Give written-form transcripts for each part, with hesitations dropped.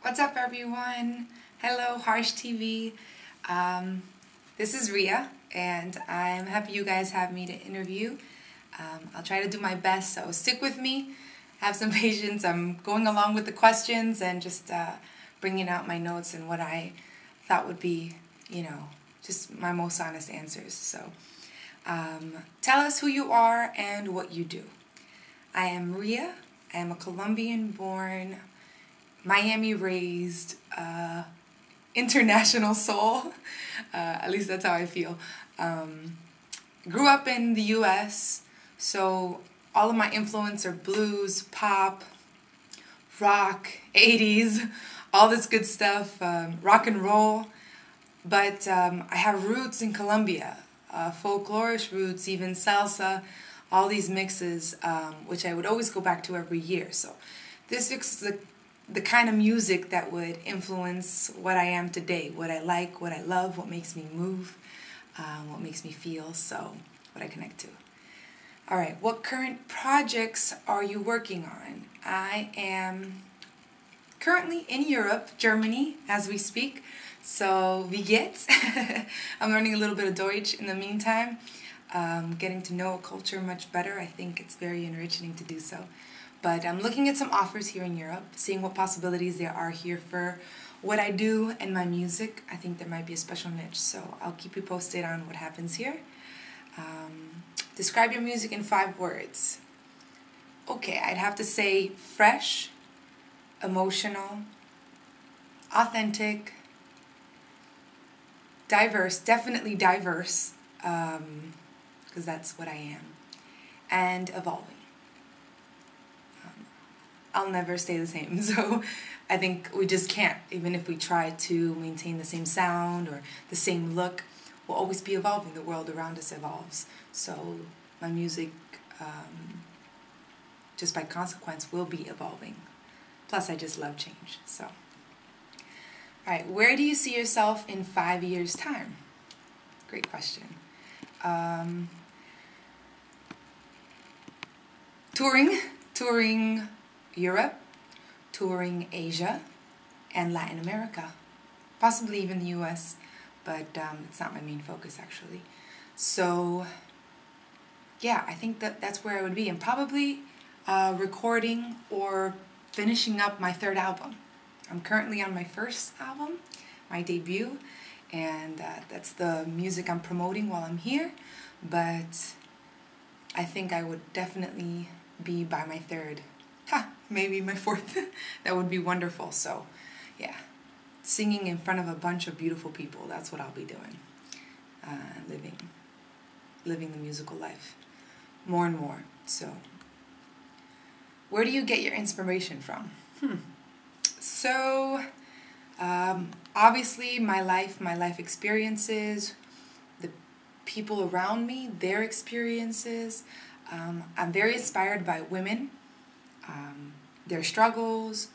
What's up, everyone? Hello, Harsh TV. This is Ria, and I'm happy you guys have me to interview. I'll try to do my best, so stick with me. Have some patience. I'm going along with the questions and just bringing out my notes and what I thought would be, just my most honest answers. So tell us who you are and what you do. I am Ria. I am a Colombian-born, Miami-raised, international soul. At least that's how I feel. Grew up in the U.S., so all of my influence are blues, pop, rock, 80s, all this good stuff, rock and roll. But I have roots in Colombia, folklorish roots, even salsa, all these mixes, which I would always go back to every year. So this is the kind of music that would influence what I am today, what I like, what I love, what makes me move, what makes me feel, so what I connect to. All right, what current projects are you working on? I am currently in Europe, Germany, as we speak, so wie geht's? I'm learning a little bit of Deutsch in the meantime, getting to know a culture much better. I think it's very enriching to do so. But I'm looking at some offers here in Europe, seeing what possibilities there are here for what I do and my music. I think there might be a special niche, so I'll keep you posted on what happens here. Describe your music in 5 words. Okay, I'd have to say fresh, emotional, authentic, diverse, definitely diverse, because that's what I am, and evolving. I'll never stay the same, so I think we just can't. Even if we try to maintain the same sound or the same look, we'll always be evolving. The world around us evolves. So my music, just by consequence, will be evolving. Plus, I just love change. So, all right, where do you see yourself in 5 years' time? Great question. Touring Europe, touring Asia, and Latin America. Possibly even the US, but it's not my main focus actually. So yeah, I think that's where I would be, and probably recording or finishing up my 3rd album. I'm currently on my 1st album, my debut, and that's the music I'm promoting while I'm here, but I think I would definitely be by my 3rd. Maybe my 4th. That would be wonderful. So, yeah, singing in front of a bunch of beautiful people. That's what I'll be doing. Living the musical life more and more. So, where do you get your inspiration from? So, obviously my life experiences, the people around me, their experiences. I'm very inspired by women. Their struggles,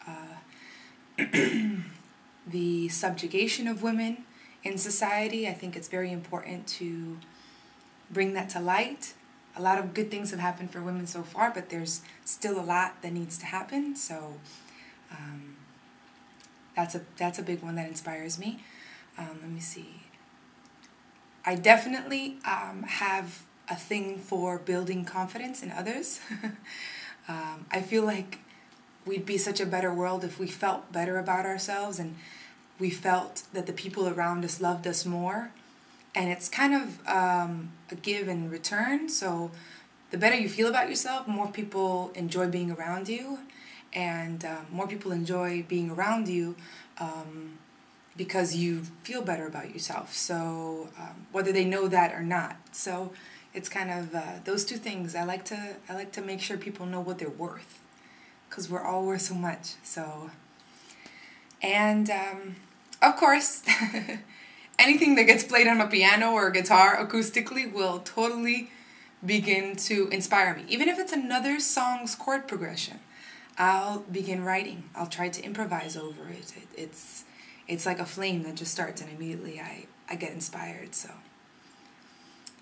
the subjugation of women in society. I think it's very important to bring that to light. A lot of good things have happened for women so far, but there's still a lot that needs to happen. So that's a big one that inspires me. Let me see. I definitely have a thing for building confidence in others. I feel like we'd be such a better world if we felt better about ourselves and we felt that the people around us loved us more. And it's kind of a give and return. So the better you feel about yourself, more people enjoy being around you. And more people enjoy being around you because you feel better about yourself. So whether they know that or not. So it's kind of those 2 things. I like to make sure people know what they're worth, because we're all worth so much. So, and of course, anything that gets played on a piano or a guitar acoustically will totally begin to inspire me. Even if it's another song's chord progression, I'll begin writing. I'll try to improvise over it. It's like a flame that just starts, and immediately I get inspired. So.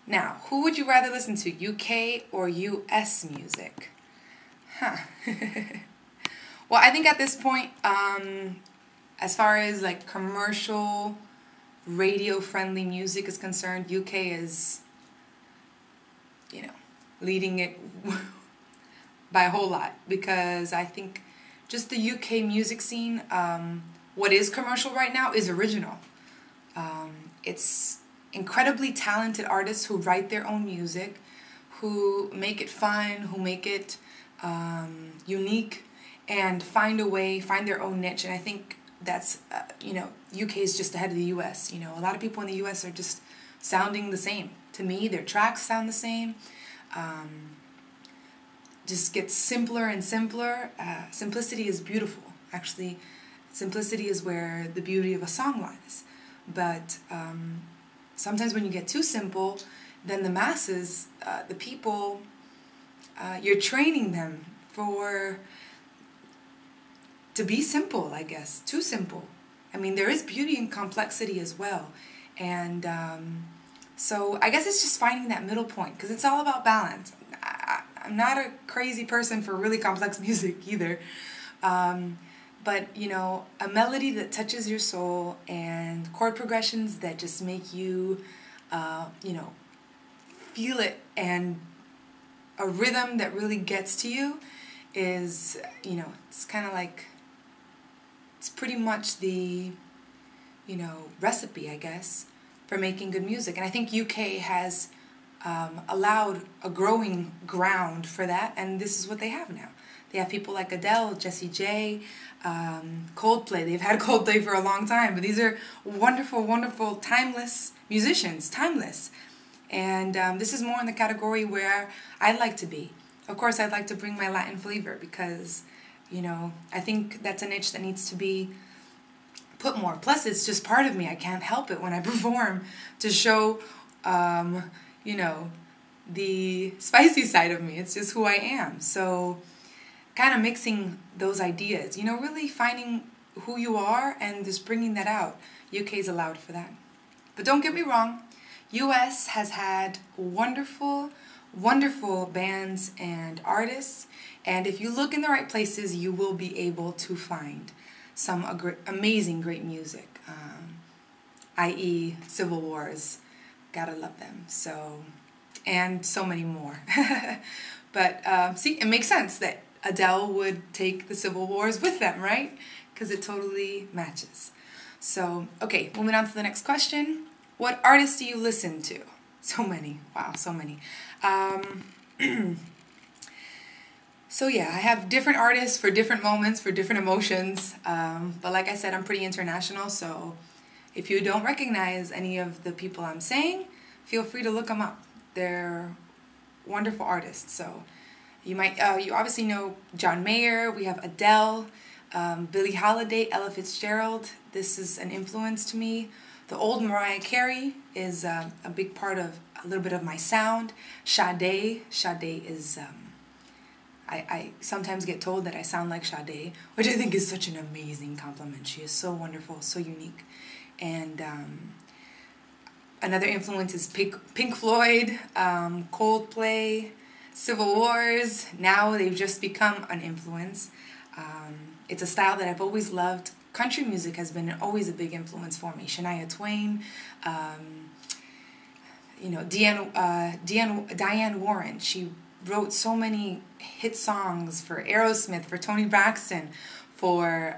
Now, who would you rather listen to, UK or US music? Well, I think at this point, as far as like commercial, radio-friendly music is concerned, UK is, you know, leading it by a whole lot, because I think just the UK music scene, what is commercial right now is original. It's incredibly talented artists who write their own music, who make it fun, who make it unique, and find a way, find their own niche. And I think that's, you know, UK is just ahead of the US. You know, a lot of people in the US are just sounding the same. To me, their tracks sound the same. Just gets simpler and simpler. Simplicity is beautiful. Actually, simplicity is where the beauty of a song lies. But sometimes when you get too simple, then the masses, the people, you're training them to be simple, I guess. Too simple. I mean, there is beauty in complexity as well. And so I guess it's just finding that middle point, because it's all about balance. I'm not a crazy person for really complex music either. But, you know, a melody that touches your soul and chord progressions that just make you, you know, feel it, and a rhythm that really gets to you is, you know, it's kind of like, it's pretty much the, you know, recipe, I guess, for making good music. And I think UK has allowed a growing ground for that, and this is what they have now. They have people like Adele, Jessie J, Coldplay. They've had Coldplay for a long time, but these are wonderful, wonderful, timeless musicians, timeless. And this is more in the category where I'd like to be. Of course, I'd like to bring my Latin flavor, because, you know, I think that's a niche that needs to be put more. Plus, it's just part of me. I can't help it when I perform to show, you know, the spicy side of me. It's just who I am. So kind of mixing those ideas, you know, really finding who you are and just bringing that out. UK is allowed for that. But don't get me wrong, US has had wonderful, wonderful bands and artists, and if you look in the right places, you will be able to find some amazing, great music, i.e. Civil Wars. Gotta love them. So, and so many more. But see, it makes sense that Adele would take the Civil Wars with them, right? Because it totally matches. So, okay, moving on to the next question. What artists do you listen to? So many. Wow, so many. So yeah, I have different artists for different moments, for different emotions. But like I said, I'm pretty international, so if you don't recognize any of the people I'm saying, feel free to look them up. They're wonderful artists. So you might, you obviously know John Mayer. We have Adele, Billie Holiday, Ella Fitzgerald. This is an influence to me. The old Mariah Carey is a big part of a little bit of my sound. Sade is, I sometimes get told that I sound like Sade, which I think is such an amazing compliment. She is so wonderful, so unique. And another influence is Pink Floyd, Coldplay, Civil Wars. Now they've just become an influence. It's a style that I've always loved. Country music has been always a big influence for me. Shania Twain, you know, Diane Warren. She wrote so many hit songs for Aerosmith, for Toni Braxton, for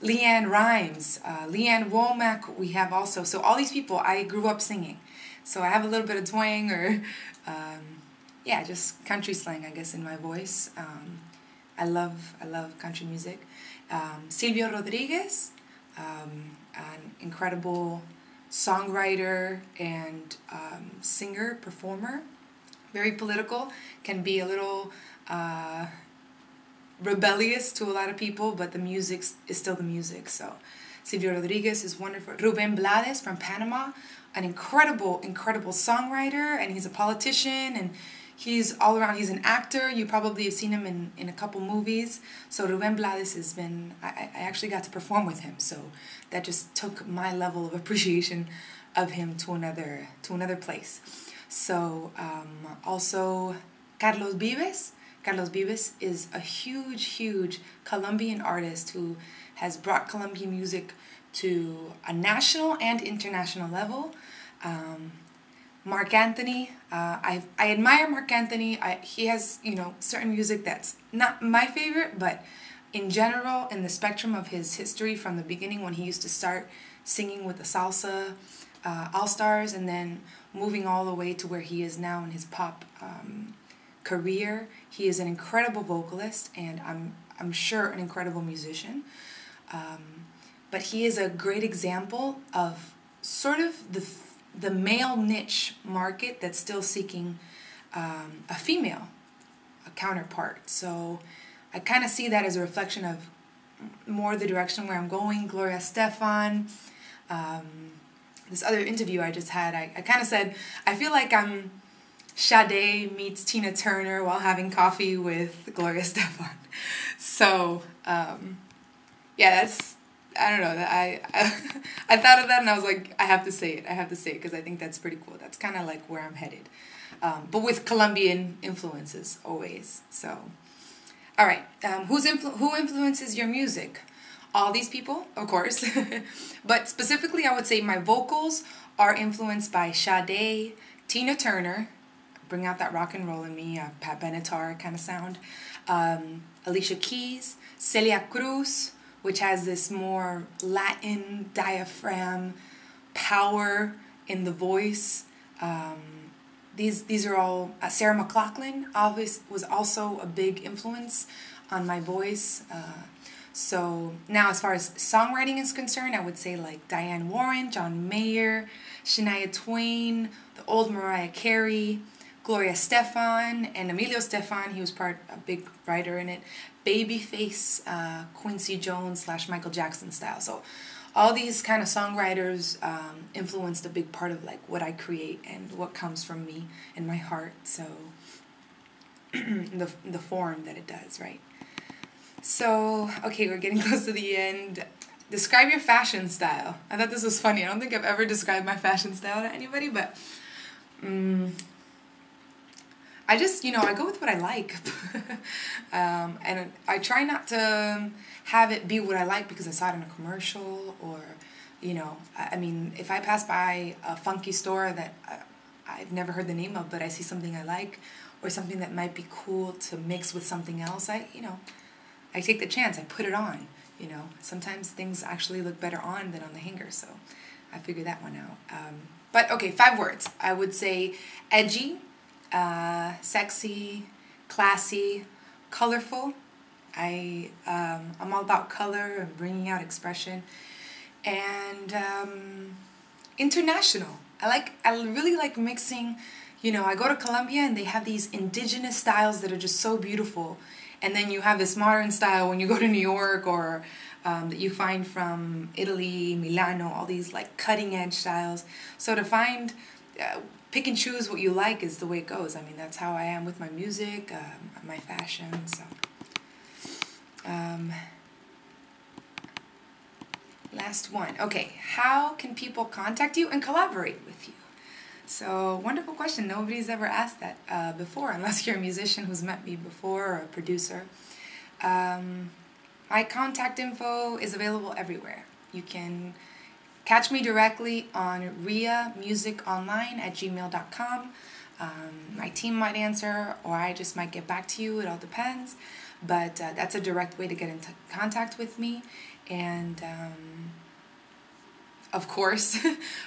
Leanne Rimes, Leanne Womack. We have also, so all these people I grew up singing. So I have a little bit of twang, or yeah, just country slang, I guess, in my voice. I love country music. Silvio Rodriguez, an incredible songwriter and singer, performer, very political, can be a little rebellious to a lot of people, but the music is still the music. So Silvio Rodriguez is wonderful. Rubén Blades from Panama, an incredible, incredible songwriter, and he's a politician, and he's all around. He's an actor. You probably have seen him in a couple movies. So Rubén Blades has been, I actually got to perform with him, so that just took my level of appreciation of him to another place. So also Carlos Vives. Carlos Vives, is a huge, huge Colombian artist who has brought Colombian music to a national and international level. Marc Anthony, I admire Marc Anthony. He has, certain music that's not my favorite, but in general, in the spectrum of his history from the beginning when he used to start singing with the salsa all-stars and then moving all the way to where he is now in his pop career, he is an incredible vocalist and I'm sure an incredible musician. But he is a great example of sort of the male niche market that's still seeking a female, a counterpart. So I kind of see that as a reflection of more the direction where I'm going. Gloria Estefan, this other interview I just had, I kind of said, I feel like I'm Sade meets Tina Turner while having coffee with Gloria Estefan. So, yeah, that's, I don't know, I thought of that and I was like, I have to say it because I think that's pretty cool. That's kind of like where I'm headed. But with Colombian influences always. So, all right, who influences your music? All these people, of course. But specifically, I would say my vocals are influenced by Sade, Tina Turner, bring out that rock and roll in me, Pat Benatar kind of sound, Alicia Keys, Celia Cruz, which has this more Latin diaphragm power in the voice. These are all, Sarah McLachlan was also a big influence on my voice. So now as far as songwriting is concerned, I would say like Diane Warren, John Mayer, Shania Twain, the old Mariah Carey, Gloria Estefan, and Emilio Estefan, he was a big writer in it, Babyface, Quincy Jones / Michael Jackson style. So all these kind of songwriters influenced a big part of like what I create and what comes from me and my heart. So the form that it does, right? So, okay, we're getting close to the end. Describe your fashion style. I thought this was funny. I don't think I've ever described my fashion style to anybody, but I just, I go with what I like. And I try not to have it be what I like because I saw it in a commercial or, I mean, if I pass by a funky store that I've never heard the name of, but I see something I like or something that might be cool to mix with something else, I take the chance. I put it on, Sometimes things actually look better on than on the hanger, so I figured that one out. But, okay, 5 words. I would say edgy, sexy, classy, colorful. I'm all about color and bringing out expression. And international. I really like mixing. I go to Colombia and they have these indigenous styles that are just so beautiful. And then you have this modern style when you go to New York or that you find from Italy, Milano, all these like cutting edge styles. So to find, pick and choose what you like is the way it goes. I mean, that's how I am with my music, my fashion, so. Last one. Okay, how can people contact you and collaborate with you? So, wonderful question. Nobody's ever asked that before, unless you're a musician who's met me before or a producer. My contact info is available everywhere. You can catch me directly on RIAmusiconline at gmail.com. My team might answer, or I just might get back to you. It all depends. But that's a direct way to get into contact with me. And, of course,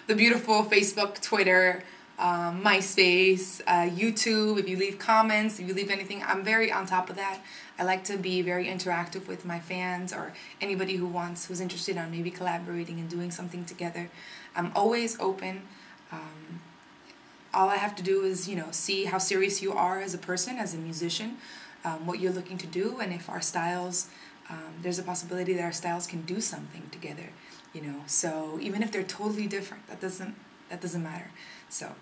the beautiful Facebook, Twitter, MySpace, YouTube. If you leave comments, if you leave anything, I'm very on top of that. I like to be very interactive with my fans or anybody who's interested on maybe collaborating and doing something together. I'm always open. All I have to do is, see how serious you are as a person, as a musician, what you're looking to do, and if our styles, there's a possibility that our styles can do something together, So even if they're totally different, that doesn't matter. So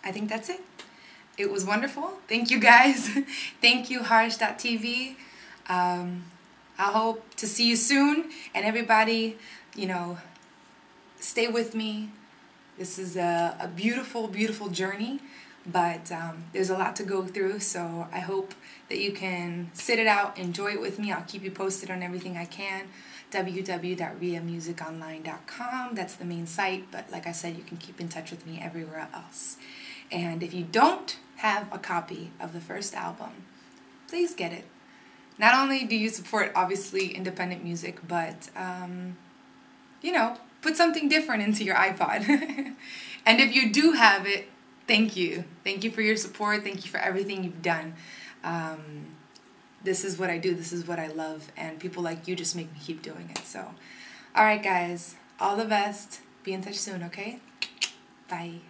I think that's it. It was wonderful. Thank you guys. Thank you, Harsh.tv. I hope to see you soon. And everybody, stay with me. This is a beautiful, beautiful journey. but there's a lot to go through, so I hope that you can sit it out, enjoy it with me. I'll keep you posted on everything I can. www.RIAmusiconline.com, that's the main site, but like I said, you can keep in touch with me everywhere else. And if you don't have a copy of the first album, please get it. Not only do you support, obviously, independent music, but, you know, put something different into your iPod. And if you do have it, thank you. Thank you for your support. Thank you for everything you've done. This is what I do. This is what I love. And people like you just make me keep doing it. So, all right, guys. All the best. Be in touch soon, okay? Bye.